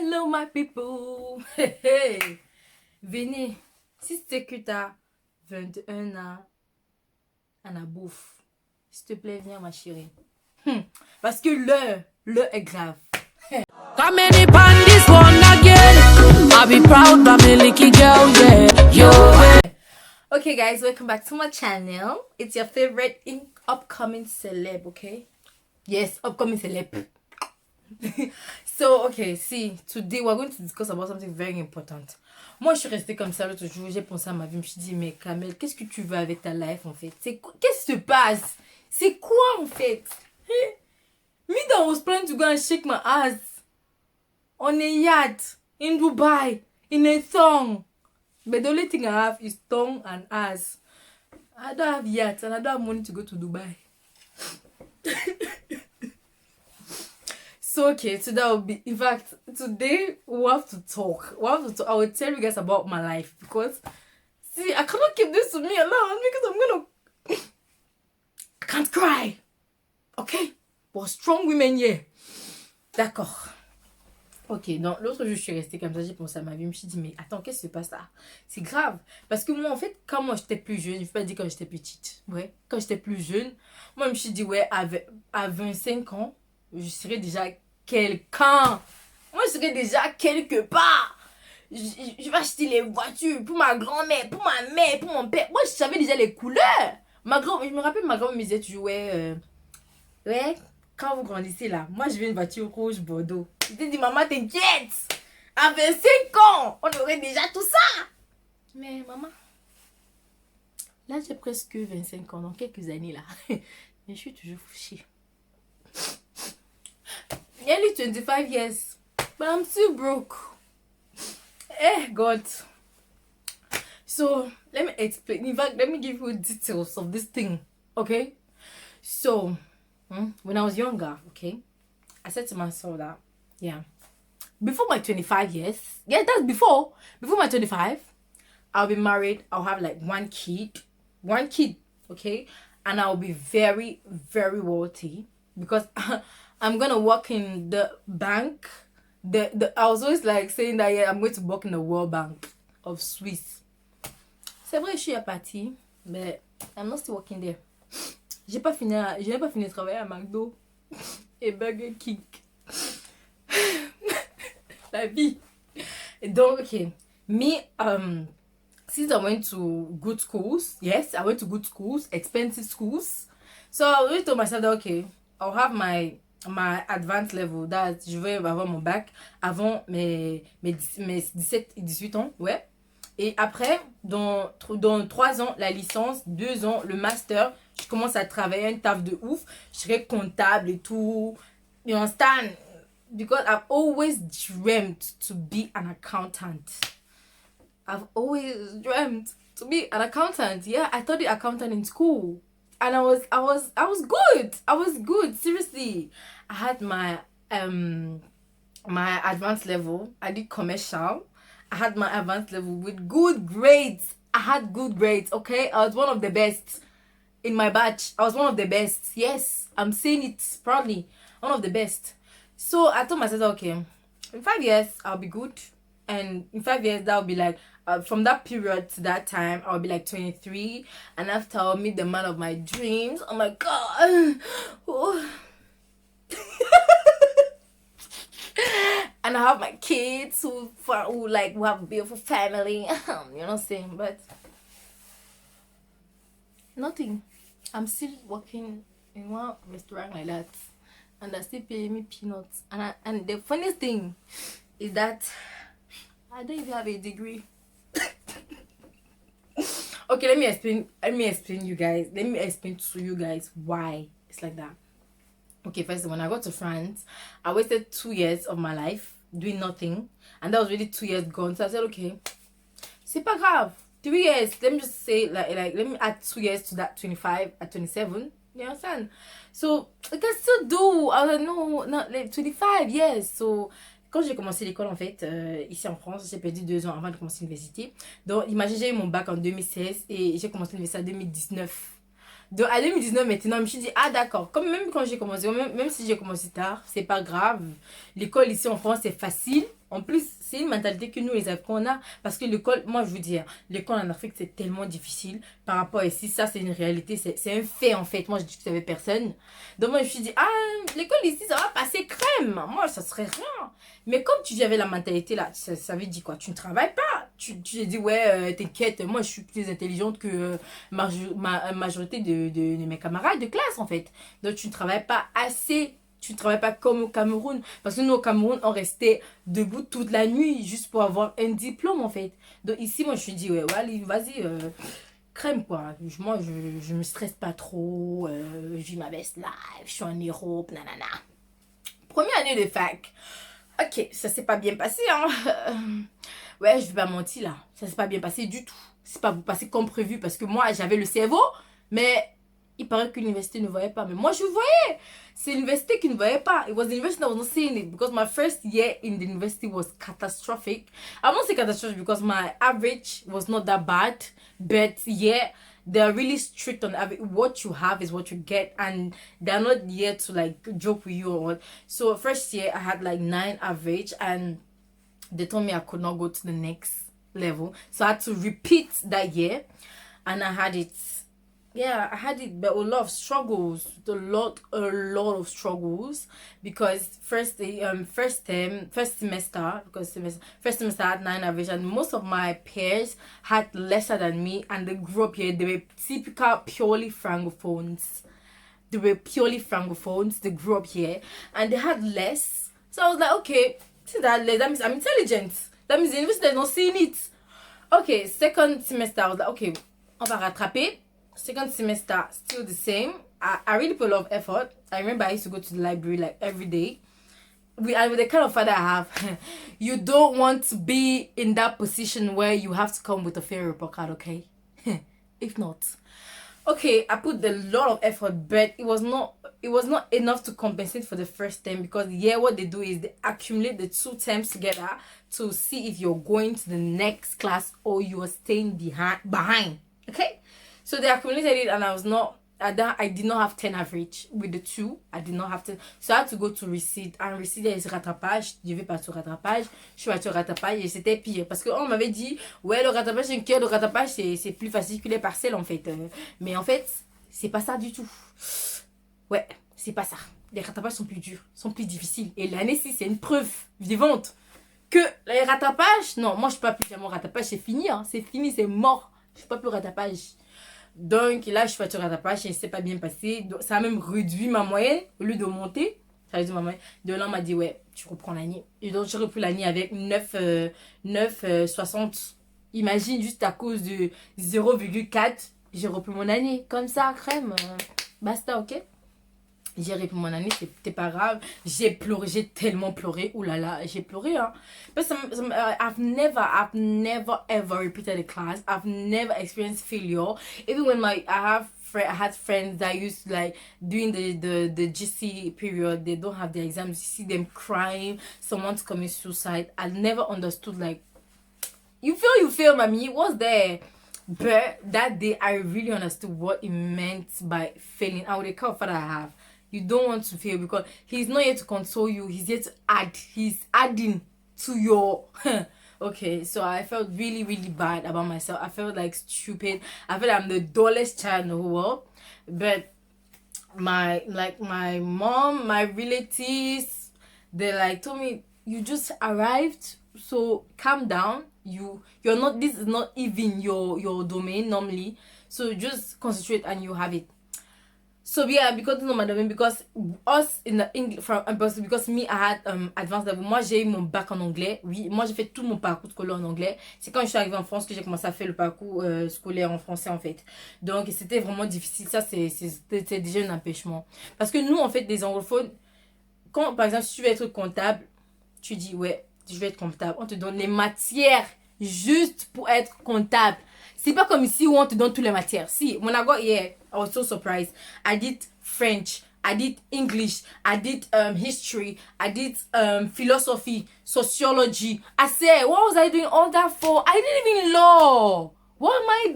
Hello my people. Hey, hey. Venez, si c'est que t'as 21 ans à la bouffe, s'il te plaît, viens ma chérie. Parce que l'heure est grave. Come any pan this one again. I'll be proud by me licky girl, yeah. Yo. Okay guys, welcome back to my channel. It's your favorite upcoming celeb, okay? Yes, upcoming celeb. So, okay, see, today we're going to discuss about something very important. Moi, je suis restée comme ça l'autre jour, j'ai pensé à ma vie, je me suis dit, mais Kamel, qu'est-ce que tu veux avec ta life en fait? Qu'est-ce qui se passe? C'est quoi en fait? Me that was planning to go and shake my ass on a yacht in Dubai, in a thong. But the only thing I have is tongue and ass. I don't have yachts and I don't have money to go to Dubai. So okay, today will be, in fact, today we have to talk. I will tell you guys about my life because, see, I cannot keep this to me alone because I can't cry. Okay? But strong women, yeah. D'accord. Ok, donc l'autre jour, je suis restée comme ça, j'ai pensé à ma vie, je me suis dit, mais attends, qu'est-ce qui se passe là? C'est grave. Parce que moi, en fait, quand moi j'étais plus jeune, je ne vais pas dire quand j'étais petite, ouais, quand j'étais plus jeune, moi, je me suis dit, ouais, à 25 ans, je serais déjà quelqu'un. Moi, je serais déjà quelque part. Je vais acheter les voitures pour ma grand-mère, pour ma mère, pour mon père. Moi, je savais déjà les couleurs. Je me rappelle, ma grand-mère me disait toujours, ouais, quand vous grandissez là, moi, je veux une voiture rouge Bordeaux. Je t'ai dit, maman, t'inquiète. À 25 ans, on aurait déjà tout ça. Mais maman, là, j'ai presque 25 ans, dans quelques années là. Mais je suis toujours fouchée. Nearly 25 years, but I'm still broke. God. So, let me explain. In fact, let me give you details of this thing, okay? So, when I was younger, okay, I said to myself that, yeah, before my 25 years, yeah, that's before my 25, I'll be married, I'll have like one kid, okay, and I'll be very, very wealthy because I'm gonna work in the bank. I was always like saying that, yeah, I'm going to work in the World Bank of Swiss. C'est vrai, je suis à partie, mais I'm not still working there. Je n'ai pas fini de travailler à McDo et Burger King. La vie. Donc, okay. Me, since I went to good schools, yes, I went to good schools, expensive schools. So I already told myself that, okay, I'll have my advanced level, that je vais avoir mon bac avant mes 17 et 18 ans, ouais. Et après, dans 3 ans, la licence, 2 ans, le master, je commence à travailler un taf de ouf. Je serai comptable et tout. You understand? Because I've always dreamt to be an accountant. I've always dreamt to be an accountant. Yeah, I studied accountant in school. And I was good. I was good. Seriously. I had my advanced level. I did commercial. I had my advanced level with good grades. I had good grades, okay? I was one of the best in my batch. I was one of the best. Yes, I'm saying it proudly. One of the best. So I told myself, okay, in 5 years, I'll be good. And in 5 years, that'll be like, from that period to that time, I'll be like 23. And after I'll meet the man of my dreams. Oh my God. Oh. And I have my kids who have a beautiful family. You know what I'm saying? But nothing. I'm still working in one restaurant like that. And they're still paying me peanuts. And the funniest thing is that I don't even have a degree. Okay, let me explain you guys. Let me explain to you guys why it's like that. Okay, first, when I got to France, I wasted 2 years of my life doing nothing. And that was really 2 years gone. So I said, okay, c'est pas grave. 3 years, let me just say, like let me add 2 years to that 25 at 27. You understand? So, I can still do. I was like, no, not like 25 years. So, quand j'ai commencé l'école, en fait, ici en France, j'ai perdu 2 ans avant de commencer l'université. Donc, imagine, j'ai eu mon bac en 2016 et j'ai commencé l'université en 2019. Donc, à 2019, maintenant, je me suis dit, ah d'accord, même quand j'ai commencé, même si j'ai commencé tard, c'est pas grave. L'école ici en France, c'est facile. En plus, c'est une mentalité que nous, les Africains, on a. Parce que l'école, moi, je vous dis, hein, l'école en Afrique, c'est tellement difficile par rapport à ici. Ça, c'est une réalité. C'est un fait, en fait. Moi, je dis que ça avait personne. Donc, moi, je me suis dit, ah, l'école ici, ça va passer crème. Moi, ça serait rien. Mais comme tu dis, avec la mentalité, là, ça veut dire quoi? Tu ne travailles pas. Tu dis, ouais, t'inquiète, moi, je suis plus intelligente que majorité de mes camarades de classe, en fait. Donc, tu ne travailles pas assez. Tu ne travailles pas comme au Cameroun. Parce que nous, au Cameroun, on restait debout toute la nuit juste pour avoir un diplôme, en fait. Donc ici, moi, je me suis dit, ouais, allez, vas-y, crème, quoi. Moi, je me stresse pas trop. Je vis ma best life. Je suis en Europe, nanana. Première année de fac. Ok, ça s'est pas bien passé, hein. Ouais, je vais pas mentir, là. Ça s'est pas bien passé du tout. C'est pas passé comme prévu parce que moi, j'avais le cerveau, mais il paraît que l'université ne voyait pas. Mais moi, je voyais. C'est l'université qui ne voyait pas. It was the university that was not seeing it because my first year in the university was catastrophic. I won't say catastrophic because my average was not that bad. But yeah, they're really strict on average. What you have is what you get. And they're not here to like joke with you or what. So first year, I had like 9 average. And they told me I could not go to the next level. So I had to repeat that year. And I had it. Yeah, I had it, but a lot of struggles, a lot of struggles, because first semester, first semester I had 9 average, and most of my peers had lesser than me, and they grew up here. They were typical purely francophones. They grew up here, and they had less. So I was like, okay, see that less, that means I'm intelligent. That means the university is not seeing it. Okay, second semester, I was like, okay, on va rattraper. Second semester, still the same. I really put a lot of effort. I remember I used to go to the library like every day. With the kind of father I have, you don't want to be in that position where you have to come with a fair report card, okay? If not. Okay, I put a lot of effort, but it was not enough to compensate for the first term, because what they do is they accumulate the 2 terms together to see if you're going to the next class or you are staying behind. Okay? So they accumulated it, and I did not have 10 average with the 2. I did not have 10. So I had to go to receipt. And receipt, il y a rattrapage. Je vais pas au rattrapage. Je suis partie au rattrapage et c'était pire. Parce qu'on m'avait dit, ouais, le rattrapage, c'est plus facile que les parcelles, en fait. Mais en fait, c'est pas ça du tout. Ouais, c'est pas ça. Les rattrapages sont plus durs, sont plus difficiles. Et l'année 6, c'est une preuve vivante que les rattrapages, non, moi, je peux pas plus faire mon rattrapage. C'est fini, hein. C'est fini, c'est mort. Je peux pas plus rattrapage. Donc là, je suis partie au rattrapage et c'est pas bien passé. Donc, ça a même réduit ma moyenne au lieu de monter. Ça a réduit ma moyenne. Donc là, on m'a dit, ouais, tu reprends l'année. Et donc, j'ai repris l'année avec 9,60. Imagine, juste à cause de 0,4, j'ai repris mon année. Comme ça, crème. Basta, ok? J'ai repris mon année, c'était pas grave. J'ai pleuré, j'ai tellement pleuré. Ouh là là, j'ai pleuré, hein. But I've never ever repeated a class. I've never experienced failure. Even when I had friends that used to, like, during the GC period, they don't have their exams. You see them crying, someone's committing suicide. I never understood, like, you feel, mommy. It was there. But that day, I really understood what it meant by failing. And with the kind of father I have, you don't want to fail, because he's not here to console you. He's here to add. He's adding to your... Okay, so I felt really, really bad about myself. I felt like stupid. I felt I'm the dullest child in the whole world. But my mom, my relatives, they like told me, you just arrived, so calm down. This is not even your domain normally. So just concentrate and you have it. So yeah, because no matter, because us in the English because me I had advanced level. Moi j'ai eu mon bac en anglais. Oui, moi j'ai fait tout mon parcours scolaire en anglais. C'est quand je suis arrivée en France que j'ai commencé à faire le parcours scolaire en français, en fait. Donc c'était vraiment difficile. Ça c'était déjà un empêchement. Parce que nous, en fait, des anglophones, quand par exemple si tu veux être comptable, tu dis ouais, je vais être comptable. On te donne les matières juste pour être comptable. C'est pas comme ici où on te donne toutes les matières. Si, when I got here, I was so surprised. I did French, I did English, I did history, I did philosophy, sociology. I said, what was I doing all that for? I didn't even know. What am I...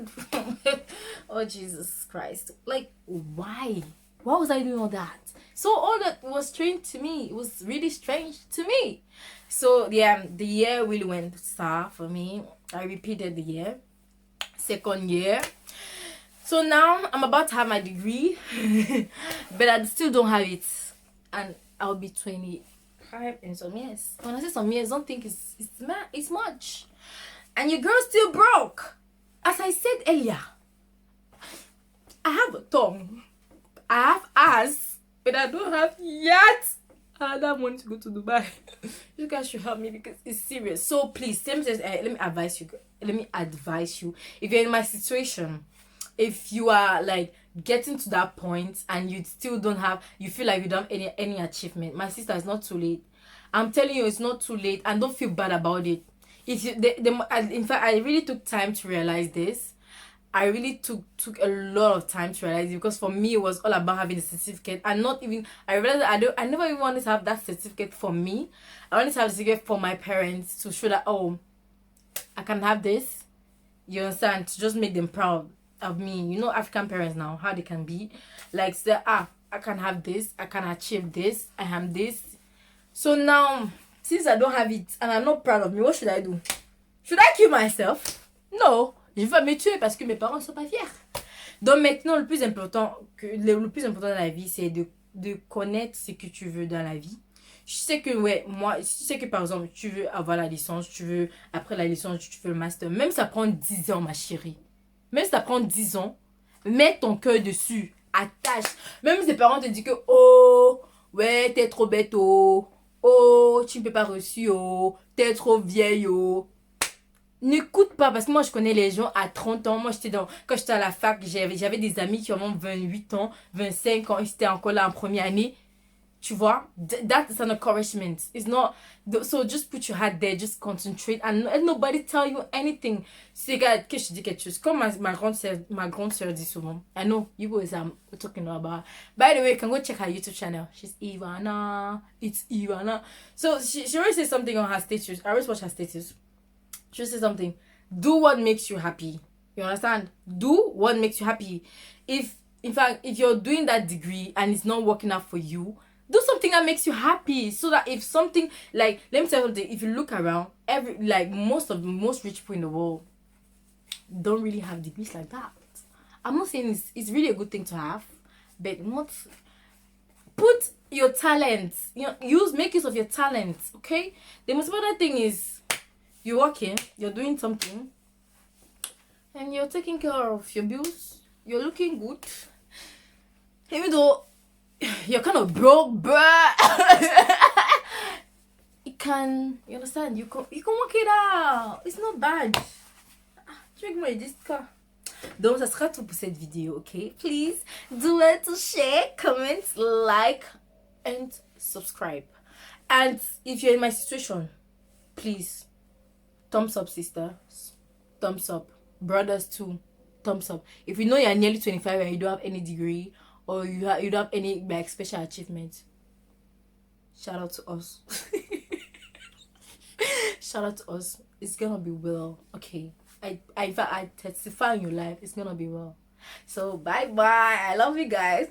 Oh, Jesus Christ. Like, why? Why was I doing all that? So all that was strange to me. It was really strange to me. So yeah, the year really went sour for me. I repeated the year. Second year. So now I'm about to have my degree, but I still don't have it, and I'll be 25 in some years. When I say some years, don't think it's much. And your girl still broke. As I said earlier, I have a tongue, I have ass, but I don't have yet another money to go to Dubai. You guys should help me because it's serious. So please, let me advise you. Let me advise you. If you're in my situation, if you are like getting to that point and you still don't have, you feel like you don't have any achievement, my sister, it's not too late. I'm telling you, it's not too late, and don't feel bad about it. If you, in fact, I really took time to realize this. I really took a lot of time to realize it, because for me it was all about having a certificate, and not even, I realized that I never even wanted to have that certificate for me. I wanted to have a certificate for my parents to show that, oh, I can have this. You understand? To just make them proud of me. You know, African parents now, how they can be like, say, I can have this, I can achieve this, I am this. So now, since I don't have it and I'm not proud of me, what should I do? Should I kill myself? No, je vais me tuer parce que mes parents ne sont pas fiers. Donc maintenant, le plus important dans la vie, c'est de connaître ce que tu veux dans la vie. Je sais que, ouais, moi, je sais que par exemple, tu veux avoir la licence, tu veux, après la licence, tu veux le master. Même si ça prend 10 ans, ma chérie. Même si ça prend 10 ans, mets ton cœur dessus, attache. Même si tes parents te disent que, oh, ouais, t'es trop bête, oh, tu ne peux pas réussir, oh, t'es trop vieille, oh. N'écoute pas, parce que moi je connais les gens à 30 ans. Moi quand j'étais à la fac, j'avais des amis qui ont 28 ans, 25 ans, ils étaient encore là en première année. Tu vois, that's an encouragement. It's not, so just put your heart there, just concentrate, and let nobody tell you anything. C'est que je dis quelque chose. Comme ma grande soeur dit souvent. I know you boys are talking about. By the way, you can go check her YouTube channel. She's Ivana. It's Ivana. So she always says something on her status. I always watch her status. She says something. Do what makes you happy. You understand? Do what makes you happy. If you're doing that degree and it's not working out for you, do something that makes you happy, so that if something, like, let me tell you something, if you look around, most rich people in the world don't really have degrees like that. I'm not saying it's really a good thing to have, but not, put your talents, make use of your talents, okay? The most important thing is you're working, you're doing something, and you're taking care of your bills, you're looking good, even though you're kind of broke, but you understand, you can work it out. It's not bad. Drink my disco. Donc ça sera tout pour cette vidéo, ok? Please do it to share, comment, like, and subscribe. And if you're in my situation, please, thumbs up, sisters, thumbs up, brothers too, thumbs up. If you know you're nearly 25 and you don't have any degree, or you don't have any like special achievements, shout out to us. Shout out to us. It's gonna be well, okay? I testify in your life, it's gonna be well. So bye bye. I love you guys.